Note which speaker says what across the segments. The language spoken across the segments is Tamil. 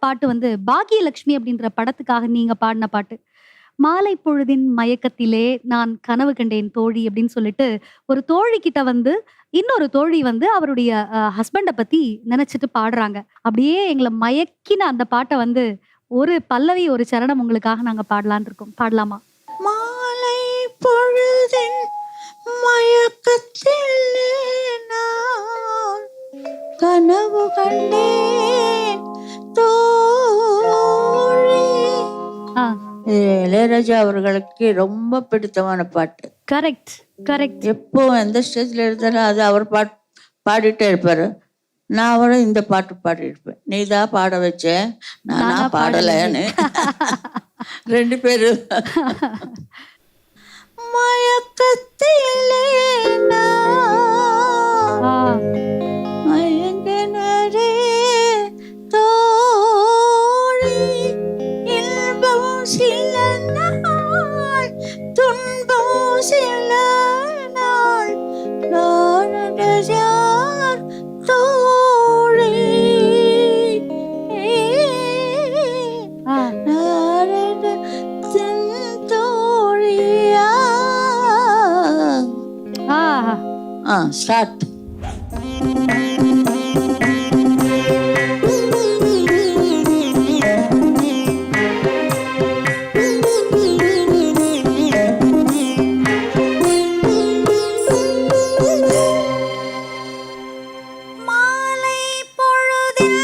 Speaker 1: பாட்டு வந்து பாக்கியலட்சுமி அப்படின்ற படத்துக்காக நீங்க பாடின பாட்டு. மாலை பொழுதின் மயக்கத்திலே நான் கனவு கண்டேன் தோழி அப்படின்னு சொல்லிட்டு, ஒரு தோழி கிட்ட வந்து இன்னொரு தோழி வந்து அவருடைய ஹஸ்பண்ட பத்தி நெனச்சுட்டு பாடுறாங்க. அப்படியே எங்கள மயக்கின அந்த பாட்ட வந்து ஒரு பல்லவி, ஒரு சரணம் உங்களுக்காக நாங்க பாடலான்னு இருக்கோம். பாடலாமா?
Speaker 2: மாலை பொழுதின் மயக்கத்திலே நான் கனவு கண்டேன் தோழி.
Speaker 1: ஆ.
Speaker 2: இளையராஜா அவர்களுக்கு ரொம்ப பிடித்தமான பாட்டு.
Speaker 1: Correct, correct.
Speaker 2: எப்போ எந்த ஸ்டேஜ்ல இருந்தாலும் அது அவர் பாடிட்டே இருப்பாரு. நான் அவரை இந்த பாட்டு பாடியிருப்பேன். நீ தான் பாட வச்ச, நானா பாடலைன்னு. ரெண்டு பேரும் மயக்கத்திலே மயங்கினரே தோழி. இன்பம் சில நாள், துன்பம் சில நாள், யார் தோழி. தோழியா ஸ்டார்ட். பொழுதில்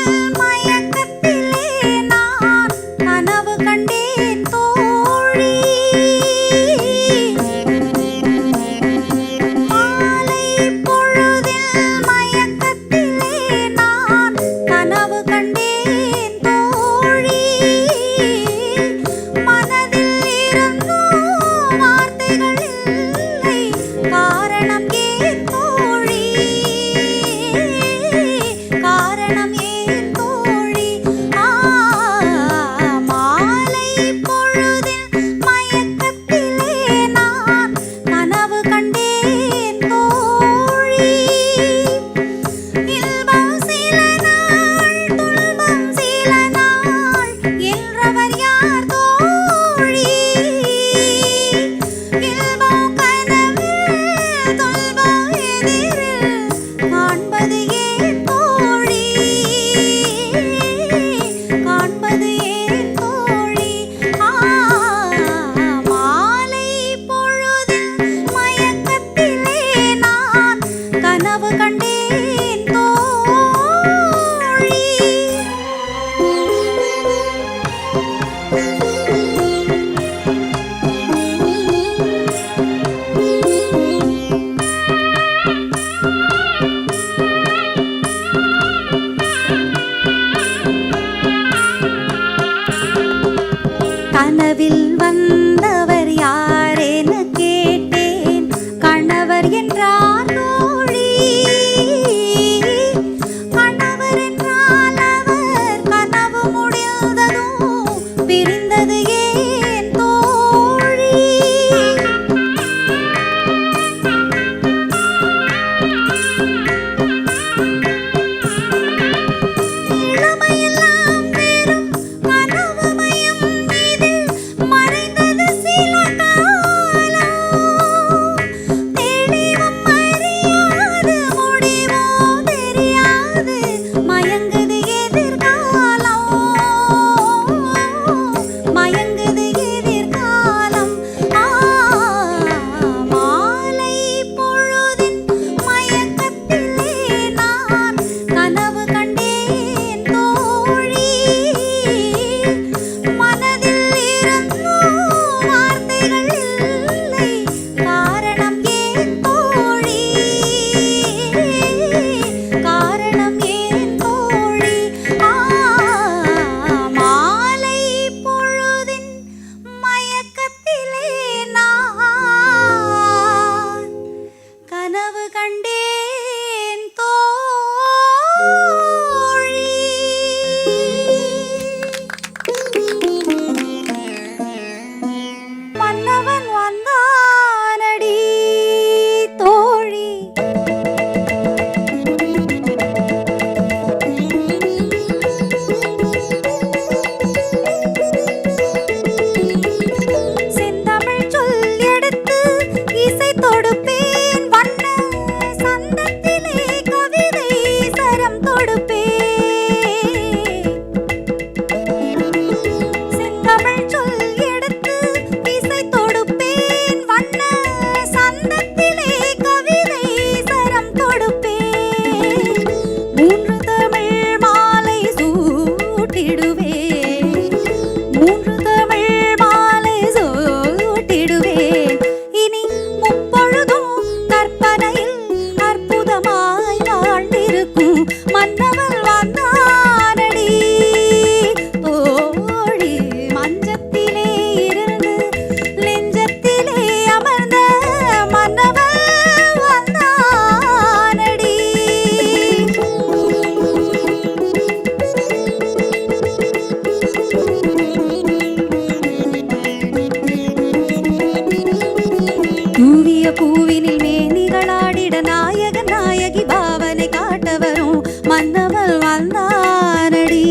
Speaker 1: பூவினில் மேனிகளாடிட நாயக நாயகி பாவனை காட்ட வரும் மன்னவள் வந்தானடி.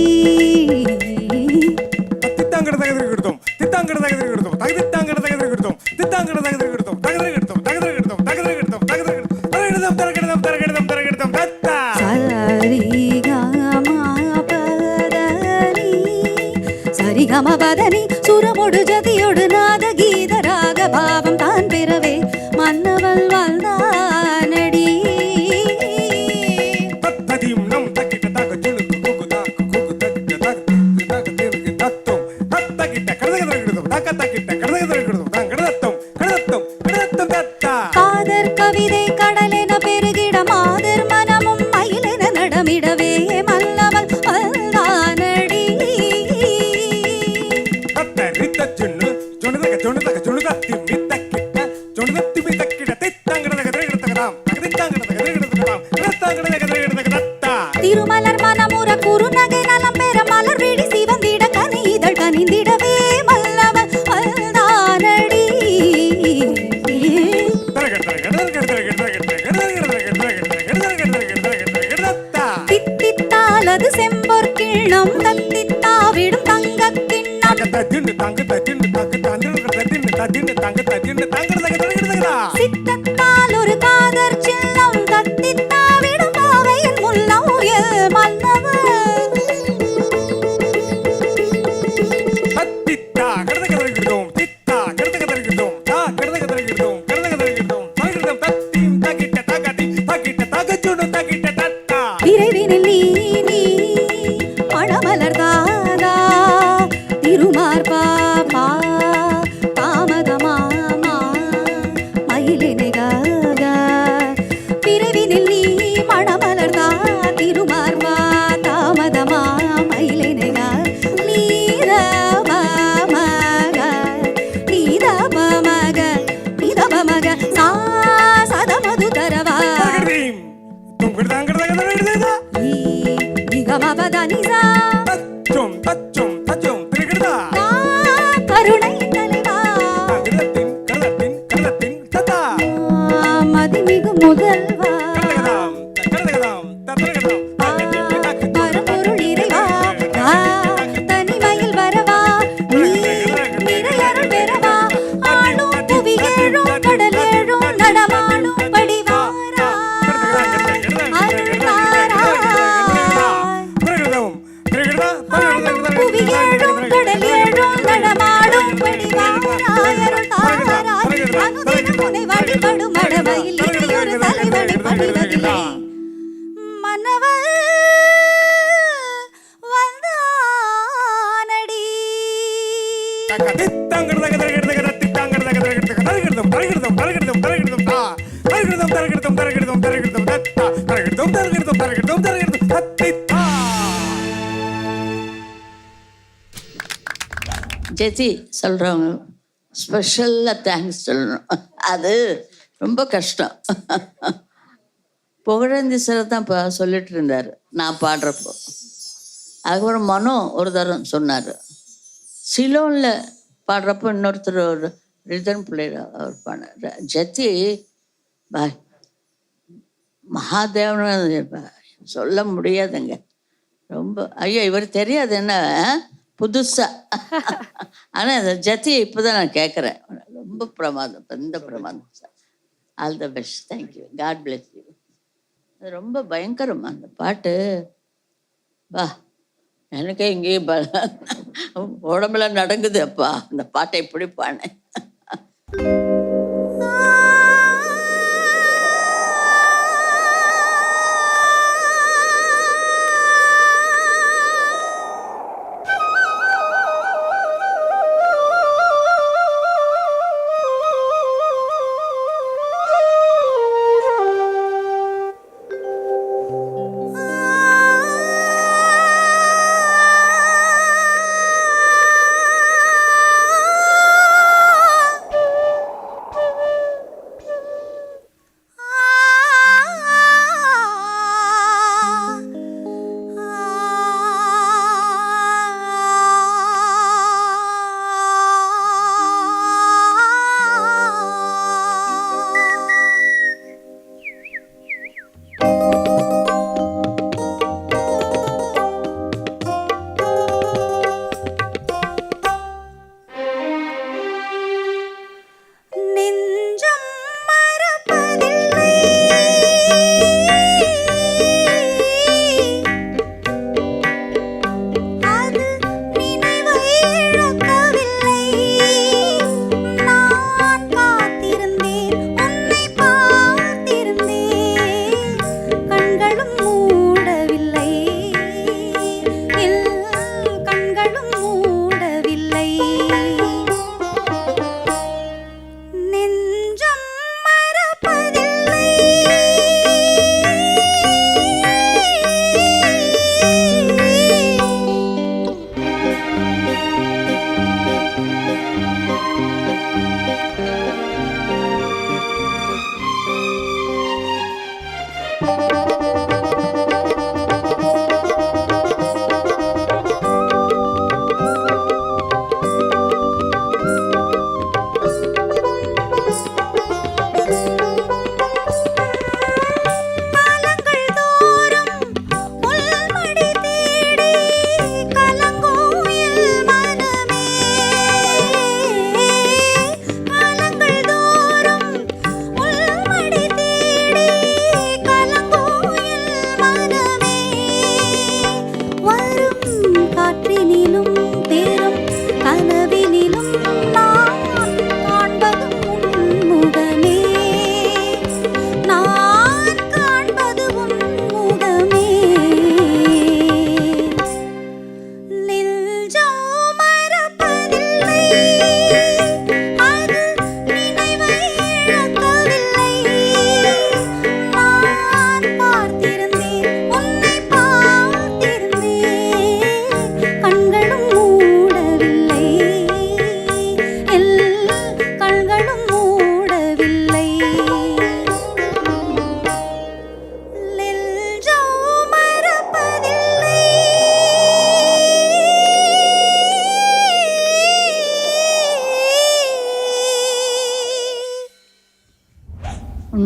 Speaker 3: தித்தாங்கட தகதிரி கொடுத்தோம் தித்தாங்கட தகதிரி கொடுத்தோம் தித்தாங்கட தகதிரி கொடுத்தோம் தித்தாங்கட தகதிரி கொடுத்தோம் தகதிரி கொடுத்தோம் தகதிரி கொடுத்தோம் தகதிரி கொடுத்தோம் தகதிரி கொடுத்தோம் தரகெடுத்தோம் தரகெடுத்தோம் தரகெடுத்தோம் தத்தா
Speaker 1: சரிகம பதனி சுரமொடு ஜதியொடு நாத கீத ராக பாவம் தான் பெறவே மன்னவள் வாழ்ந்தானடி.
Speaker 3: தத்ததியும் நம் தக்கிட்ட தக ஜுனுக்கு குகு தாக்கு குகு தக்கிட்ட தக்கு தக்கு திருக்கு தத்தம் தத்தக்கிட்ட கடதகதகிடுதோம் தக்க தக்கிட்ட கடதகதகிடுதோம் தான் கடதத்தம் கடதத்தம் கடதத்தம் தத்தா
Speaker 1: காதர் கவிதை கடலென பெருகிட மாதர் மனமும் மயிலென நடமிடவே மன்னவள் வாழ்ந்தானடி.
Speaker 3: தத்தரித்த ஜுன்னு ஜுனுதக ஜுனுதக ஜுனுதத்தி மித்தக்கிட்ட ஜுனுதத்தி மித்தக்கிட்ட தித்தாங்கட தகதிரிடுதகதாம் தகதித்தாங்கட தகதிரிடுதகதாம் கடத்தாங்கட தகதிரிடுதகதத்தா
Speaker 1: திருமலர் மனமுற குறுநகை நலம் பெற மலர் விழி சிவந்திட கனி இதழ் கனிந்திடவே மல்லவள் வாழ்ந்தானடி. தித்தித்தால் அது செம்பொற் கிண்ணம் தத்தித்தாவிடும் தங்கக் கிண்ணம் சித்தத்தால் ஒரு காதற் சின்னம் தத்தித்தாவிடும் பாவையின் முல்லம் மன்னவள் விரைவினில் நீ மணமலர்தாதா திருமார்பா பா தாமதமாமா மயிலினைகாதா. விரைவினில் நீ மணமலர்தா திருமார்பா தாமதமா மயிலினைகா நீதபமக நீதபமக நீதபமக சா சதமது தரவா நிகமபதனிசா கருணை தலைவா மதிமிகு முதல்வா பரம்பொருள் இறைவா தனிமையில் வரவா நீ நிறையருள் பெறவா ஆளும் புவியேழும் கடலேழும் நடமாடும் படிவாரா அருள் தாராய் புவியேழும் கடலேழும் நடமாடும் படிவாராய் அருள் தாராய் அனுதினம் உன்னை வழிபடும் மடமையில் இனியொரு தலைவனை பணிவதில்லை மன்னவள் வந்தானடி.
Speaker 2: ஜெசி சொல்கிறவங்க ஸ்பெஷலாக தேங்க்ஸ் சொல்லணும். அது ரொம்ப கஷ்டம். புகழேந்தி சார் தான் இப்போ சொல்லிட்டு இருந்தார் நான் பாடுறப்போ. அதுக்கப்புறம் மனோ ஒரு தரம் சொன்னார். சிலோனில் பாடுறப்போ இன்னொருத்தர் ஒரு ரிதன் பிள்ளையர் அவர் பாடினார். ஜெத்தி பாய் மகாதேவன் சொல்ல முடியாதுங்க. ரொம்ப ஐயோ இவர் தெரியாது என்ன புதுசா. ஆனால் இந்த ஜத்தியை இப்போதான் நான் கேட்குறேன். ரொம்ப பிரமாதம், எந்த பிரமாதம் sir. All the best, thank you, God bless you. அது ரொம்ப பயங்கரம் அந்த பாட்டு. வா எனக்கே இங்கேயும் உடம்புல நடங்குது அப்பா அந்த பாட்டை எப்படி பாடினேன்.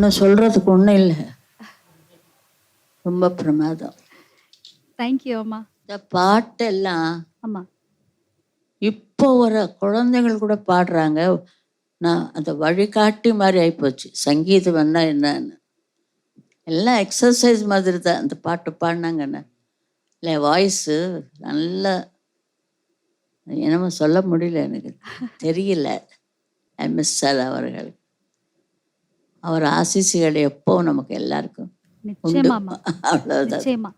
Speaker 2: ஒன்றும் சொல்கிறதுக்கு ஒன்றும் இல்லை. ரொம்ப பிரமாதம்.
Speaker 1: தேங்க்யூ அம்மா.
Speaker 2: இந்த பாட்டெல்லாம்
Speaker 1: அம்மா
Speaker 2: இப்போ வர குழந்தைகள் கூட பாடுறாங்க. நான் அந்த வழிகாட்டி மாதிரி ஆகிப்போச்சு. சங்கீதம்னா என்னன்னு எல்லாம் எக்ஸசைஸ் மாதிரி தான். அந்த பாட்டு பாடினாங்கன்னு இல்லை, வாய்ஸு நல்ல என்னமோ சொல்ல முடியல, எனக்கு தெரியல. மிஸ் அவர்கள், அவர் ஆசிசுகள் எப்போ நமக்கு எல்லாருக்கும் உண்டு.
Speaker 1: நிச்சயமா அம்மா,
Speaker 2: அவ்வளோதான்.
Speaker 1: நிச்சயமா.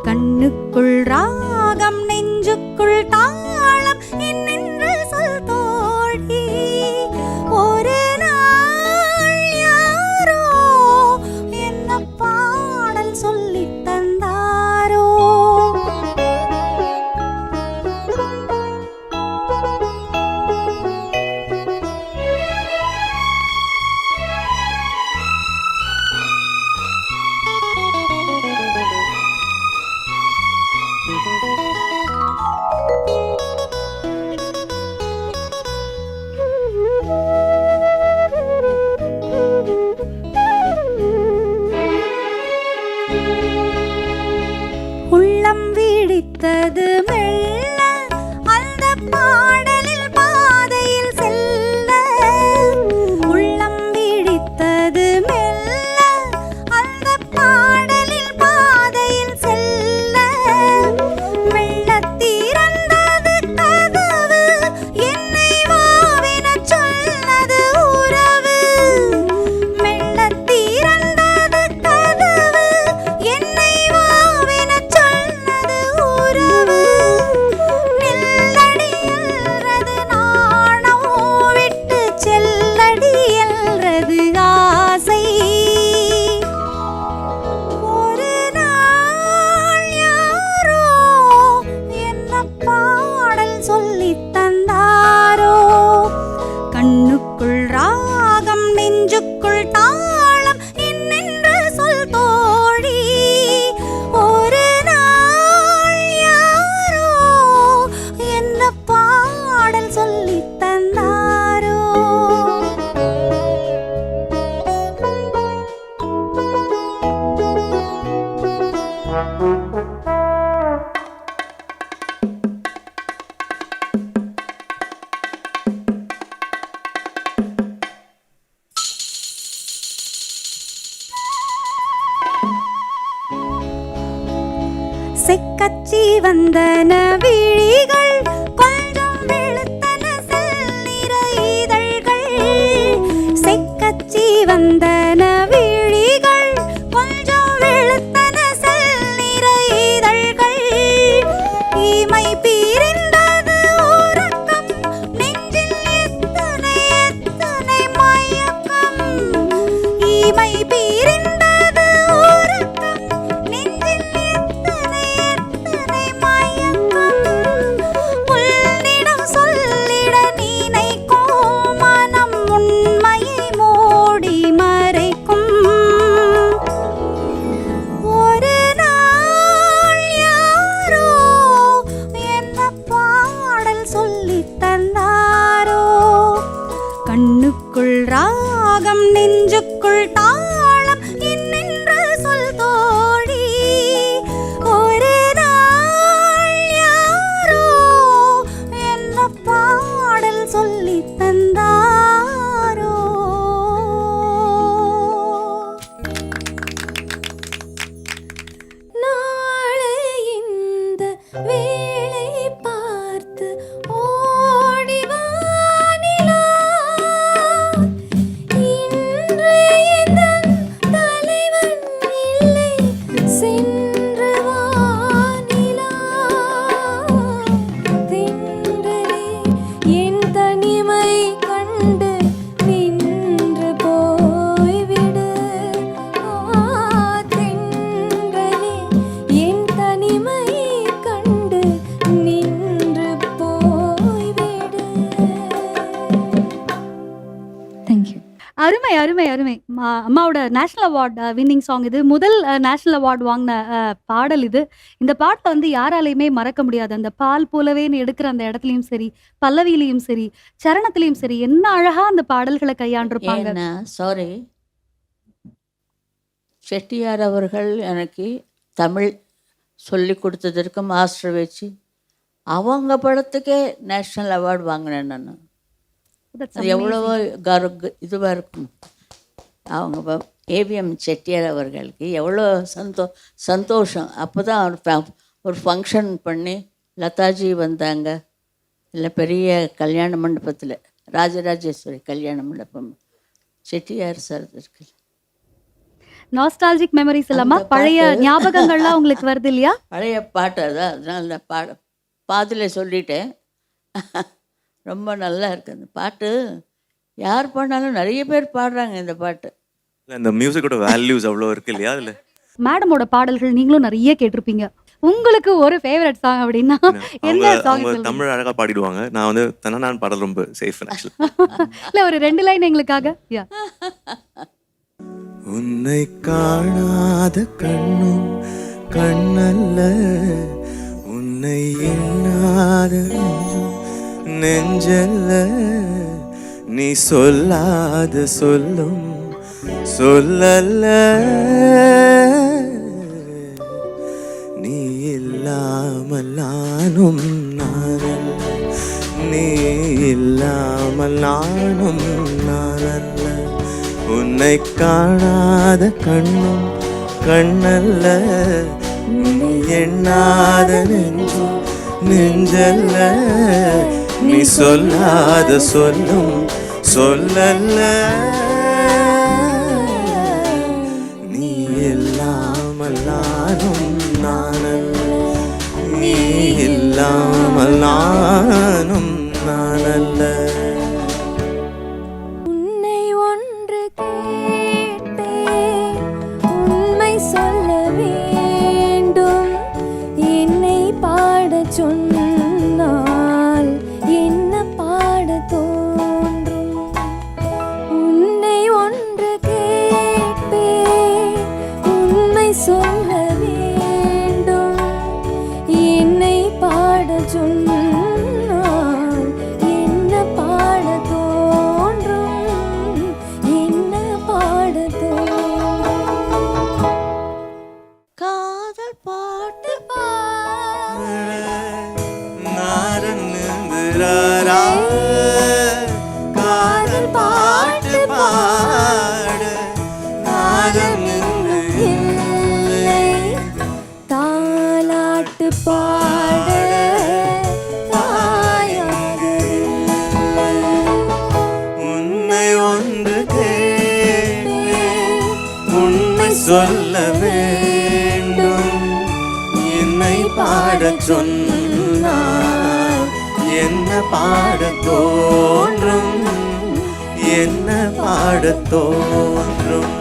Speaker 1: கண்ணுக்குள் ராகம் நெஞ்சுக்குள் தாளம் என்னென்று சொல் தோழி. ஒரு நாள் யாரோ என்ன பாடல் சொல்லித் தந்தாரோ. உள்ளம் விழித்தது மெல்ல அந்த பாடலில் பாதையில் செல்ல. உள்ளம் விழித்தது மெல்ல அந்த பாடலில் பாதையில் செல்ல. மெல்லத் திறந்தது கதவு என்னை வாவெனச் சொன்னது உறவு. மெல்லத் திறந்தது கதவு என்னை வாவெனச் சொன்னது உறவு. நில்லடி என்றது நாணம் விட்டு செல்லடி என்றது ஆசை. ஒரு நாள் யாரோ என்ன பாடல் சொல்லித் தந்தாரோ. கண்ணுக்குள் ராகம் நெஞ்சுக்குள் தாளம் என்னென்று சொல் தோழி. ஒரு நாள் யாரோ என்ன பாடல் சொல்லித் தந்தாரோ. செக்கச்சி வந்தன விழிகள் கொஞ்சம் வெளுத்தன செந்நிற இதழ்கள். செக்கச்சி வந்தன விழிகள் கொஞ்சம் வெளுத்தன செந்நிற இதழ்கள். இமை பிரிந்தது உறக்கம் நெஞ்சில் எத்தனை எத்தனை மயக்கம். இமை பிரிந்தது உறக்கம் நெஞ்சில் எத்தனை எத்தனை மயக்கம். உன்னிடம் சொல்லிட நினைக்கும் மனம் உண்மையை மூடி மறைக்கும். ஒரு நாள் யாரோ என்ன பாடல் சொல்லித் தந்தாரோ. கண்ணுக்குள் ராகம் நெஞ்சுக்குள் தாளம் என்னென்று சொல் தோழி. ஒரு நாள் யாரோ என்ன பாடல் சொல்லித் தந்தாரோ. நாளை இந்த வேளை பார்த்து ஓடி வா நிலா. இன்று எந்தன் தலைவன் இல்லை சென்று வா நிலா. தென்றலே என் தனிமை கண்டு நின்று போய்விடு. தென்றலே என் தனிமை கண்டு நின்று போய்விடு. தேங்க்யூ. அருமை அருமை அருமை. அம்மாவோட நேஷனல் அவார்ட் வின்னிங் சாங் இது. முதல் நேஷனல் அவார்ட் வாங்கின பாடல் இது. இந்த பாட்டை வந்து யாராலையுமே மறக்க முடியாது. அந்த பால் போலவே எடுக்கிற அந்த இடத்துலயும் சரி, பல்லவியிலையும் சரி, சரணத்திலையும் சரி, என்ன அழகா அந்த பாடல்களை கையாண்டிருப்பாங்க.
Speaker 2: ஏன்னா சாரி, செட்டியார் அவர்கள் எனக்கு தமிழ் சொல்லி கொடுத்ததற்கு மாஸ்டர் வச்சு அவங்க படத்துக்கே நேஷ்னல் அவார்டு வாங்கினேன் நான்.
Speaker 1: That's
Speaker 2: அது எவ்வளவோ இதுவாக இருக்கும். அவங்க ஏவிஎம் செட்டியார் அவர்களுக்கு எவ்வளோ சந்தோஷம். அப்போ தான் ஒரு ஃபங்க்ஷன் பண்ணி லதாஜி வந்தாங்க. இல்லை பெரிய கல்யாண மண்டபத்தில், ராஜராஜேஸ்வரி கல்யாண மண்டபம், செட்டியார் சார் இருக்கு.
Speaker 1: நாஸ்டால்ஜிக் மெமரிஸ் இல்லாம
Speaker 2: அந்த
Speaker 1: பழைய
Speaker 2: பாட்டு.
Speaker 1: ஞாபகங்கள்லாம் உங்களுக்கு வருது இல்லையா?
Speaker 2: பழைய பாட்டு அதான், அதனால நான் பாதியில் சொல்லிட்டேன். ரொம்ப நல்லா இருக்கு அந்த பாட்டு. யார் பாடினாலும் நிறைய பேர் பாடுறாங்க இந்த பாட்டு.
Speaker 4: இந்த மியூசிக்கோட வேல்யூஸ் அவ்வளோ இருக்கு இல்லையா அதுல.
Speaker 1: மேடமோட பாடல்கள் நீங்களும் நிறைய கேட்டிருப்பீங்க. உங்களுக்கு ஒரு ஃபேவரட் சாங் அப்படின்னா
Speaker 4: அவங்க
Speaker 1: என்ன சாங்
Speaker 4: அவங்க
Speaker 1: சொல்லுங்க?
Speaker 4: தமிழ் அழகா பாடிடுவாங்க. நான் வந்து தன்னனான் பாடல் ரொம்ப சேஃப் ஆக்சுவலி.
Speaker 1: இல்ல ஒரு 2 லைன் எங்களுக்காக. யா.
Speaker 4: உன்னை காணாத கண்ணும் கண்ணல்ல, உன்னை எண்ணாத நெஞ்சும் நெஞ்சல்ல, நீ சொல்லாத சொல்லும் சொல்லல்ல, நீ இல்லாமல் நானும் நானல்ல, நீ இல்லாமல் நானும் நானல்ல, உன்னை காணாத கண்ணும் கண்ணல்ல, நீ எண்ணாத நெஞ்சும் நெஞ்சல்ல, நீ சொல்லாத சொல்லும் சொல்லல்ல, நீ இல்லாமல் நானும் நானல்ல, நீ இல்லாமல் நானும் நானல்ல.
Speaker 5: உன்னை ஒன்று கேட்பேன், உண்மை சொல்ல வேண்டும், என்னை பாடச் சொன்னால் என்ன பாடத் தோன்றும். உன்னை ஒன்று கேட்பேன், உண்மை சொல்ல வேண்டும், என்னை பாடச் சொன்னால் என்ன பாடத் தோன்றும், என்ன பாடத் தோன்றும்.
Speaker 2: காதல் பாட்டு
Speaker 4: காதல் பாட்டு பாட நாதம்
Speaker 5: இல்லை, தாலாட்டு பாட தாயாகவில்லை.
Speaker 4: உன்னை ஒன்று கேட்பேன், உண்மை சொல்ல வேண்டும், என்னை பாடச் சொன்னால் என்ன பாடத் தோன்றும், என்ன பாடத் தோன்றும்.